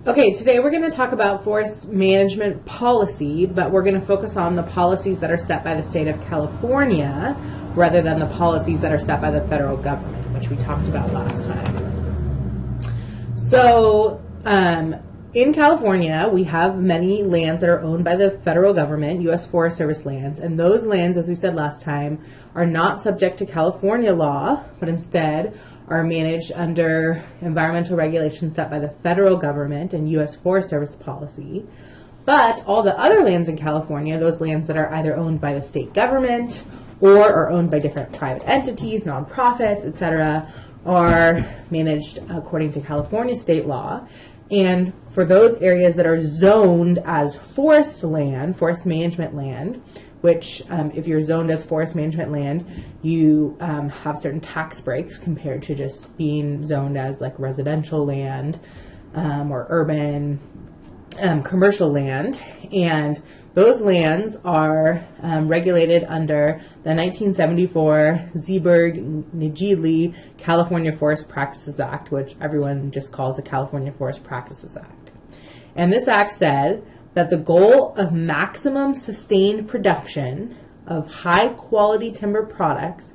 Okay, today we're going to talk about forest management policy, but we're going to focus on the policies that are set by the state of California rather than the policies that are set by the federal government, which we talked about last time. So, in California, we have many lands that are owned by the federal government, U.S. Forest Service lands, and those lands, as we said last time, are not subject to California law, but instead are managed under environmental regulations set by the federal government and U.S. Forest Service policy. But all the other lands in California, those lands that are either owned by the state government or are owned by different private entities, nonprofits, etc., are managed according to California state law. And for those areas that are zoned as forest land, forest management land, which if you're zoned as forest management land, you have certain tax breaks compared to just being zoned as like residential land or urban commercial land. And those lands are regulated under the 1974 Zeeberg-Niedjili California Forest Practices Act, which everyone just calls the California Forest Practices Act. And this act said that the goal of maximum sustained production of high-quality timber products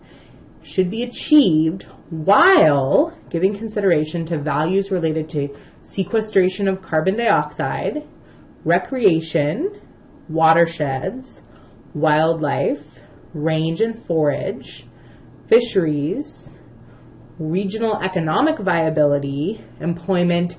should be achieved while giving consideration to values related to sequestration of carbon dioxide, recreation, watersheds, wildlife, range and forage, fisheries, regional economic viability, employment,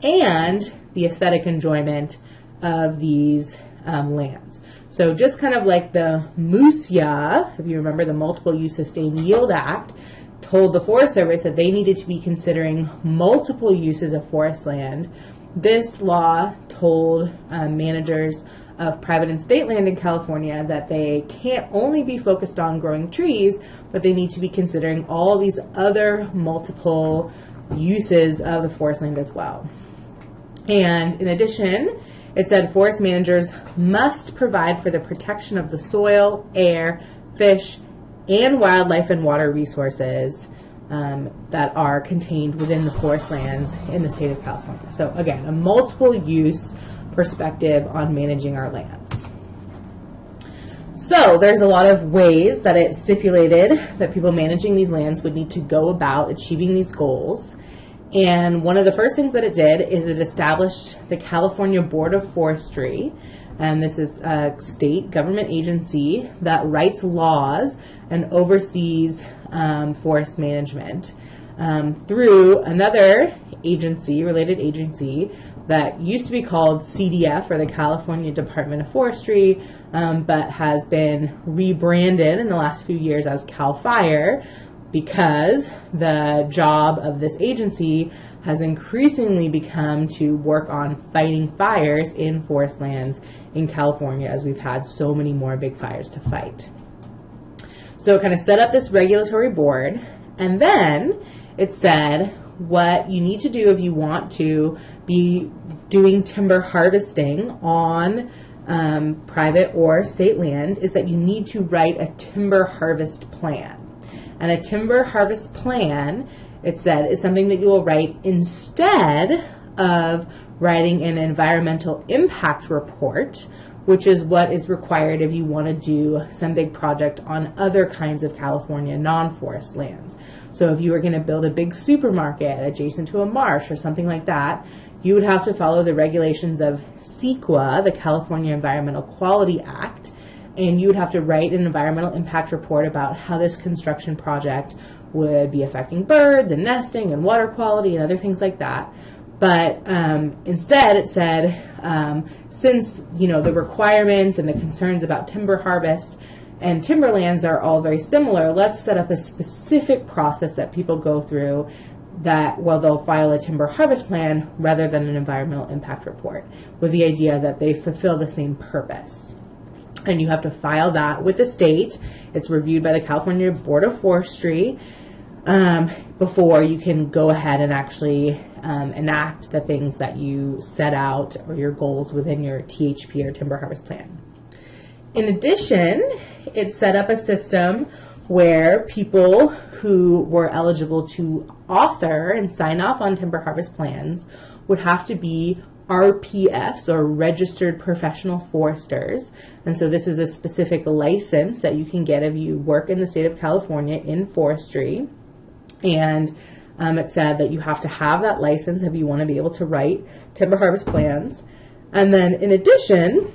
and the aesthetic enjoyment of these lands. So just kind of like the MUSIA, if you remember the Multiple Use Sustained Yield Act, told the Forest Service that they needed to be considering multiple uses of forest land. This law told managers of private and state land in California that they can't only be focused on growing trees, but they need to be considering all these other multiple uses of the forest land as well. And in addition, it said forest managers must provide for the protection of the soil, air, fish, and wildlife and water resources that are contained within the forest lands in the state of California. So again, a multiple use perspective on managing our lands. So there's a lot of ways that it stipulated that people managing these lands would need to go about achieving these goals. And one of the first things that it did is it established the California Board of Forestry. And this is a state government agency that writes laws and oversees forest management through another agency, related agency, that used to be called CDF, or the California Department of Forestry, but has been rebranded in the last few years as CAL FIRE, because the job of this agency has increasingly become to work on fighting fires in forest lands in California, as we've had so many more big fires to fight. So it kind of set up this regulatory board, and then it said what you need to do if you want to be doing timber harvesting on private or state land is that you need to write a timber harvest plan. And a timber harvest plan, it said, is something that you will write instead of writing an environmental impact report, which is what is required if you want to do some big project on other kinds of California non-forest lands. So if you were going to build a big supermarket adjacent to a marsh or something like that, you would have to follow the regulations of CEQA, the California Environmental Quality Act, and you would have to write an environmental impact report about how this construction project would be affecting birds and nesting and water quality and other things like that. But instead it said, since the requirements and the concerns about timber harvest and timberlands are all very similar, let's set up a specific process that people go through that, well, they'll file a timber harvest plan rather than an environmental impact report, with the idea that they fulfill the same purpose. And you have to file that with the state. It's reviewed by the California Board of Forestry before you can go ahead and actually enact the things that you set out or your goals within your THP or timber harvest plan. In addition, it set up a system where people who were eligible to author and sign off on timber harvest plans would have to be RPFs, or Registered Professional Foresters. And so this is a specific license that you can get if you work in the state of California in forestry. And it said that you have to have that license if you want to be able to write timber harvest plans. And then in addition,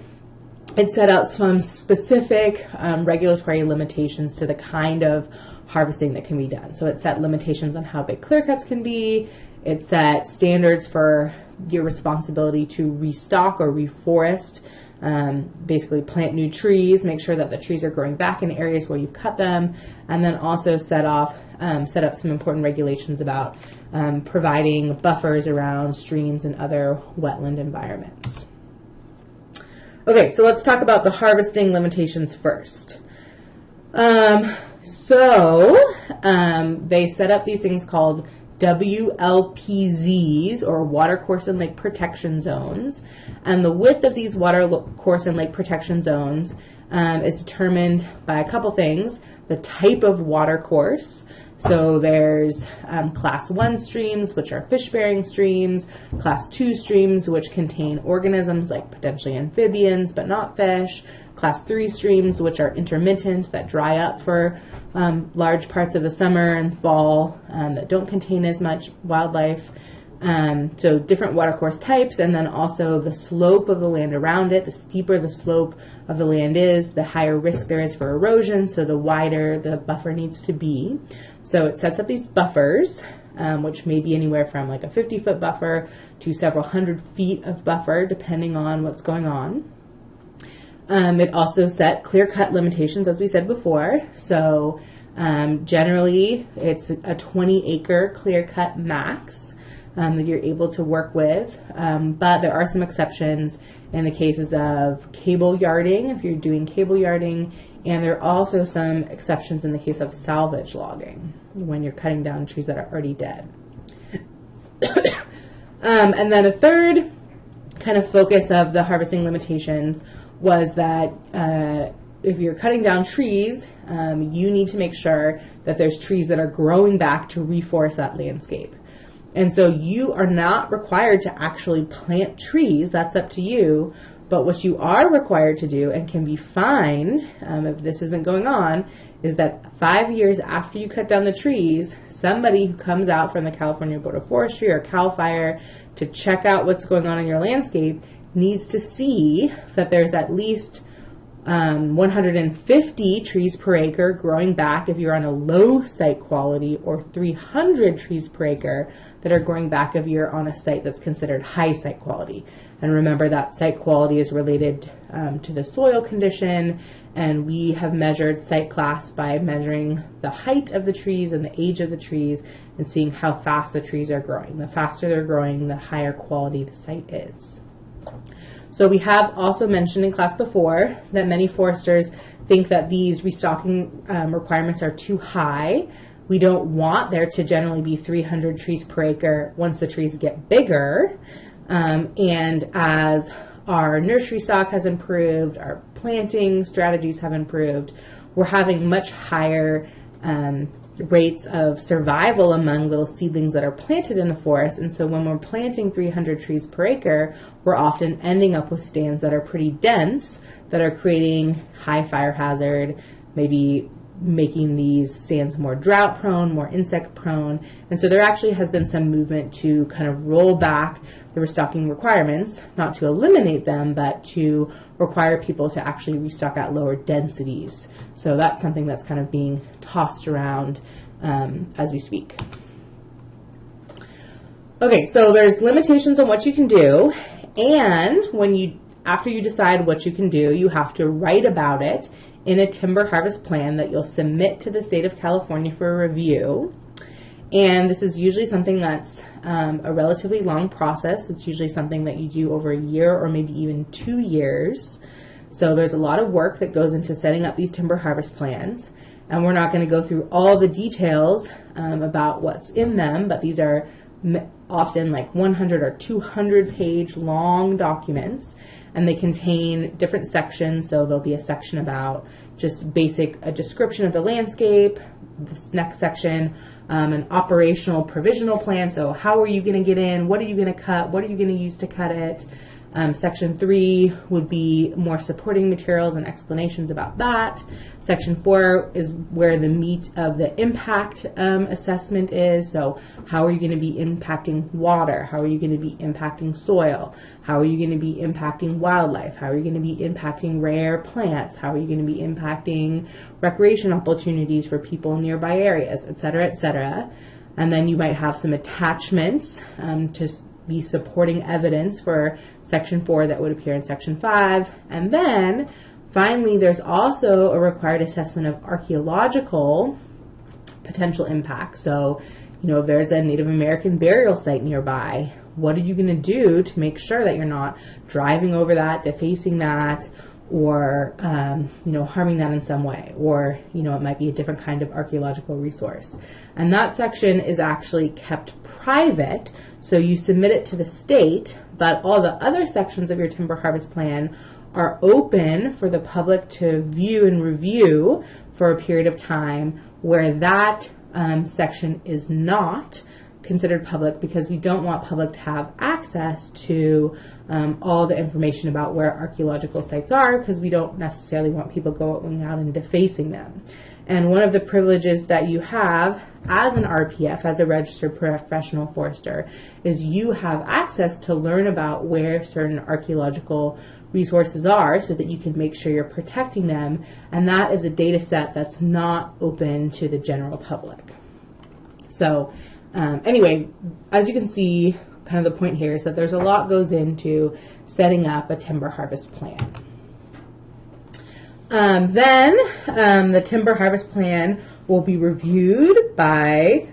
it set out some specific regulatory limitations to the kind of harvesting that can be done. So it set limitations on how big clear cuts can be. It set standards for your responsibility to restock or reforest, basically plant new trees, make sure that the trees are growing back in areas where you've cut them, and then also set up some important regulations about providing buffers around streams and other wetland environments. Okay, so let's talk about the harvesting limitations first. They set up these things called WLPZs, or Water Course and Lake Protection Zones. And the width of these water course and lake protection zones is determined by a couple things. The type of water course. So there's class 1 streams, which are fish-bearing streams, class 2 streams, which contain organisms like potentially amphibians but not fish, class 3 streams, which are intermittent, that dry up for large parts of the summer and fall, that don't contain as much wildlife. So different watercourse types, and then also the slope of the land around it. The steeper the slope of the land is, the higher risk there is for erosion, so the wider the buffer needs to be. So it sets up these buffers, which may be anywhere from like a 50-foot buffer to several hundred feet of buffer, depending on what's going on. It also set clear-cut limitations, as we said before. So generally, it's a 20-acre clear-cut max that you're able to work with. But there are some exceptions in the cases of cable yarding, if you're doing cable yarding, and there are also some exceptions in the case of salvage logging, when you're cutting down trees that are already dead. And then a third kind of focus of the harvesting limitations was that if you're cutting down trees, you need to make sure that there's trees that are growing back to reforest that landscape. And so you are not required to actually plant trees, that's up to you, but what you are required to do, and can be fined if this isn't going on, is that 5 years after you cut down the trees, somebody who comes out from the California Board of Forestry or CAL FIRE to check out what's going on in your landscape needs to see that there's at least 150 trees per acre growing back if you're on a low site quality, or 300 trees per acre that are growing back if you're on a site that's considered high site quality. And remember that site quality is related to the soil condition, and we have measured site class by measuring the height of the trees and the age of the trees and seeing how fast the trees are growing. The faster they're growing, the higher quality the site is. So we have also mentioned in class before that many foresters think that these restocking requirements are too high. We don't want there to generally be 300 trees per acre once the trees get bigger. And as our nursery stock has improved, our planting strategies have improved, we're having much higher rates of survival among little seedlings that are planted in the forest. And so when we're planting 300 trees per acre, we're often ending up with stands that are pretty dense, that are creating high fire hazard, maybe making these stands more drought prone, more insect prone. And so there actually has been some movement to kind of roll back the restocking requirements, not to eliminate them, but to require people to actually restock at lower densities. So that's something that's kind of being tossed around as we speak. Okay, so there's limitations on what you can do, and after you decide what you can do, you have to write about it in a timber harvest plan that you'll submit to the state of California for a review. And this is usually something that's a relatively long process. It's usually something that you do over a year or maybe even 2 years. So there's a lot of work that goes into setting up these timber harvest plans. And we're not going to go through all the details about what's in them, but these are often like 100 or 200 page long documents, and they contain different sections. So there'll be a section about just a description of the landscape. This next section, an operational provisional plan. So how are you going to get in? What are you going to cut? What are you going to use to cut it? Section 3 would be more supporting materials and explanations about that. Section 4 is where the meat of the impact assessment is. So how are you going to be impacting water? How are you going to be impacting soil? How are you going to be impacting wildlife? How are you going to be impacting rare plants? How are you going to be impacting recreation opportunities for people in nearby areas, et cetera, et cetera. And then you might have some attachments to be supporting evidence for Section 4 that would appear in Section 5. And then, finally, there's also a required assessment of archaeological potential impact. So, if there's a Native American burial site nearby, what are you going to do to make sure that you're not driving over that, defacing that, or, harming that in some way? Or, it might be a different kind of archaeological resource. And that section is actually kept private, so you submit it to the state, but all the other sections of your timber harvest plan are open for the public to view and review for a period of time, where that section is not considered public, because we don't want public to have access to all the information about where archaeological sites are, because we don't necessarily want people going out and defacing them. And one of the privileges that you have as an RPF, as a registered professional forester, is you have access to learn about where certain archaeological resources are, so that you can make sure you're protecting them. And that is a data set that's not open to the general public. So anyway, as you can see, kind of the point here is that there's a lot goes into setting up a timber harvest plan. Then the timber harvest plan will be reviewed by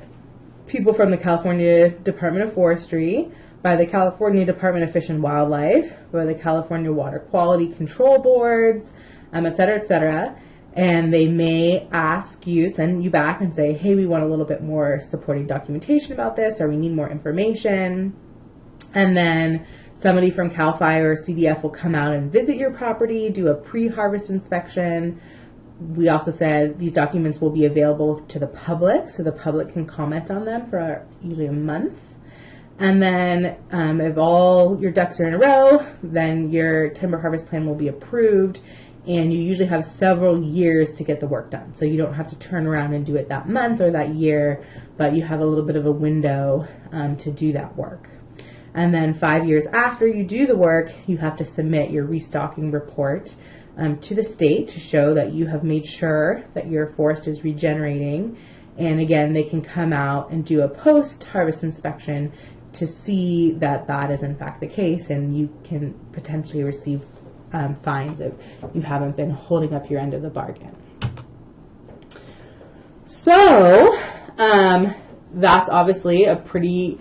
people from the California Department of Forestry, by the California Department of Fish and Wildlife, by the California Water Quality Control Boards, et cetera, et cetera. And they may send you back and say, hey, we want a little bit more supporting documentation about this, or we need more information. And then somebody from CAL FIRE or CDF will come out and visit your property, do a pre-harvest inspection. We also said these documents will be available to the public, so the public can comment on them for usually a month. And then if all your ducks are in a row, then your timber harvest plan will be approved, and you usually have several years to get the work done. So you don't have to turn around and do it that month or that year, but you have a little bit of a window to do that work. And then 5 years after you do the work, you have to submit your restocking report to the state to show that you have made sure that your forest is regenerating. And again, they can come out and do a post-harvest inspection to see that that is in fact the case, and you can potentially receive fines if you haven't been holding up your end of the bargain. So that's obviously a pretty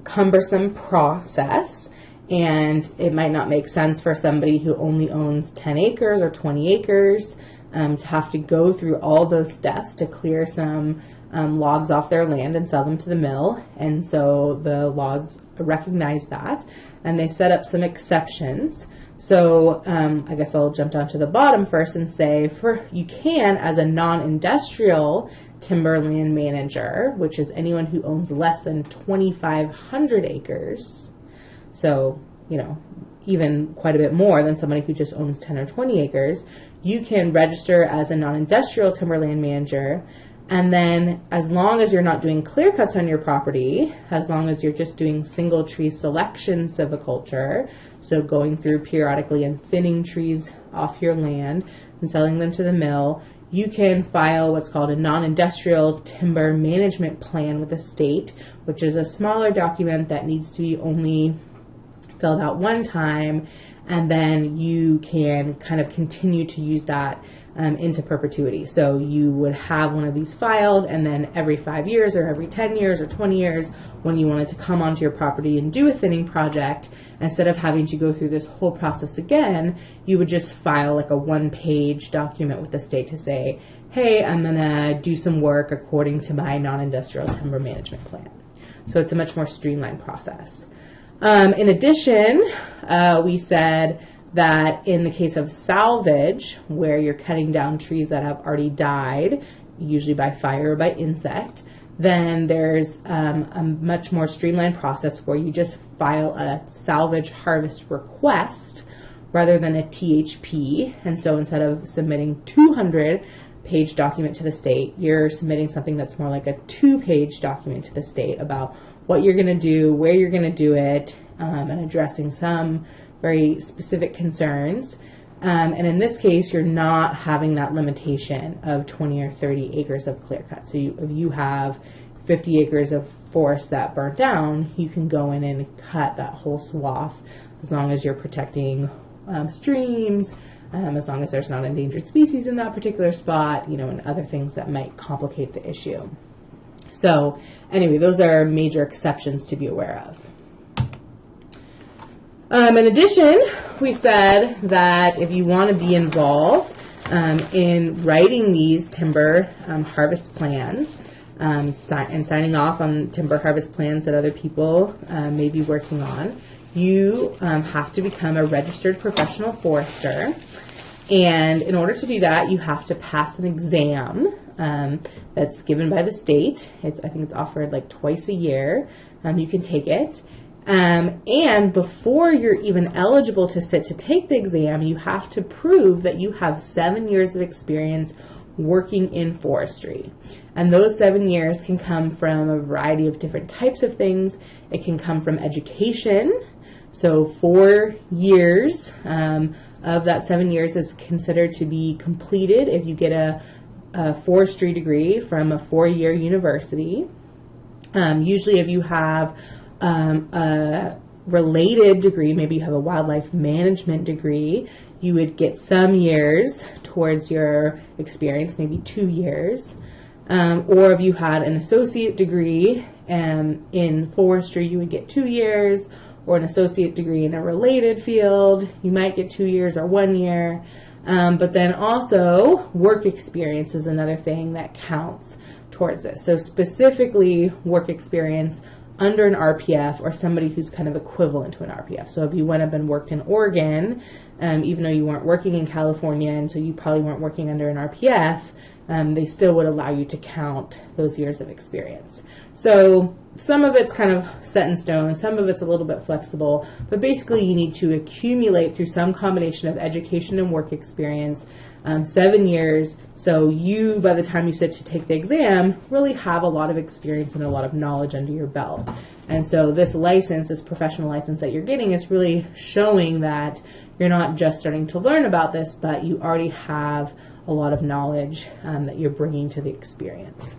cumbersome process, and it might not make sense for somebody who only owns 10 acres or 20 acres to have to go through all those steps to clear some logs off their land and sell them to the mill. And so the laws recognize that, and they set up some exceptions. So I guess I'll jump down to the bottom first and say, you can, as a non-industrial timberland manager, which is anyone who owns less than 2,500 acres, so even quite a bit more than somebody who just owns 10 or 20 acres, you can register as a non-industrial timberland manager. And then as long as you're not doing clear cuts on your property, as long as you're just doing single tree selection silviculture, so going through periodically and thinning trees off your land and selling them to the mill, you can file what's called a non-industrial timber management plan with the state, which is a smaller document that needs to be only filled out one time, and then you can kind of continue to use that into perpetuity. So you would have one of these filed, and then every 5 years or every 10 years or 20 years, when you wanted to come onto your property and do a thinning project, instead of having to go through this whole process again, you would just file like a one-page document with the state to say, hey, I'm going to do some work according to my non-industrial timber management plan. So it's a much more streamlined process. In addition, we said that in the case of salvage, where you're cutting down trees that have already died, usually by fire or by insect, then there's a much more streamlined process where you just file a salvage harvest request rather than a THP. And so instead of submitting 200-page document to the state, you're submitting something that's more like a 2-page document to the state about what you're going to do, where you're going to do it, and addressing some very specific concerns. And in this case, you're not having that limitation of 20 or 30 acres of clear cut. So if you have 50 acres of forest that burnt down, you can go in and cut that whole swath as long as you're protecting streams, as long as there's not endangered species in that particular spot, and other things that might complicate the issue. So anyway, those are major exceptions to be aware of. In addition, we said that if you want to be involved in writing these timber harvest plans and signing off on timber harvest plans that other people may be working on, you have to become a registered professional forester. And in order to do that, you have to pass an exam that's given by the state. I think it's offered like twice a year. You can take it. And before you're even eligible to sit to take the exam, you have to prove that you have 7 years of experience working in forestry. And those 7 years can come from a variety of different types of things. It can come from education. So 4 years of that 7 years is considered to be completed if you get a forestry degree from a 4-year university. Usually if you have a related degree, maybe you have a wildlife management degree, you would get some years towards your experience, maybe 2 years. Or if you had an associate degree in forestry, you would get 2 years, or an associate degree in a related field, you might get 2 years or 1 year. But then also work experience is another thing that counts towards it. So specifically work experience under an RPF or somebody who's kind of equivalent to an RPF. So if you went up and worked in Oregon, even though you weren't working in California, and so you probably weren't working under an RPF, they still would allow you to count those years of experience. So some of it's kind of set in stone, some of it's a little bit flexible, but basically you need to accumulate through some combination of education and work experience 7 years, so you, by the time you sit to take the exam, really have a lot of experience and a lot of knowledge under your belt. And so this license, this professional license that you're getting, is really showing that you're not just starting to learn about this, but you already have a lot of knowledge that you're bringing to the experience.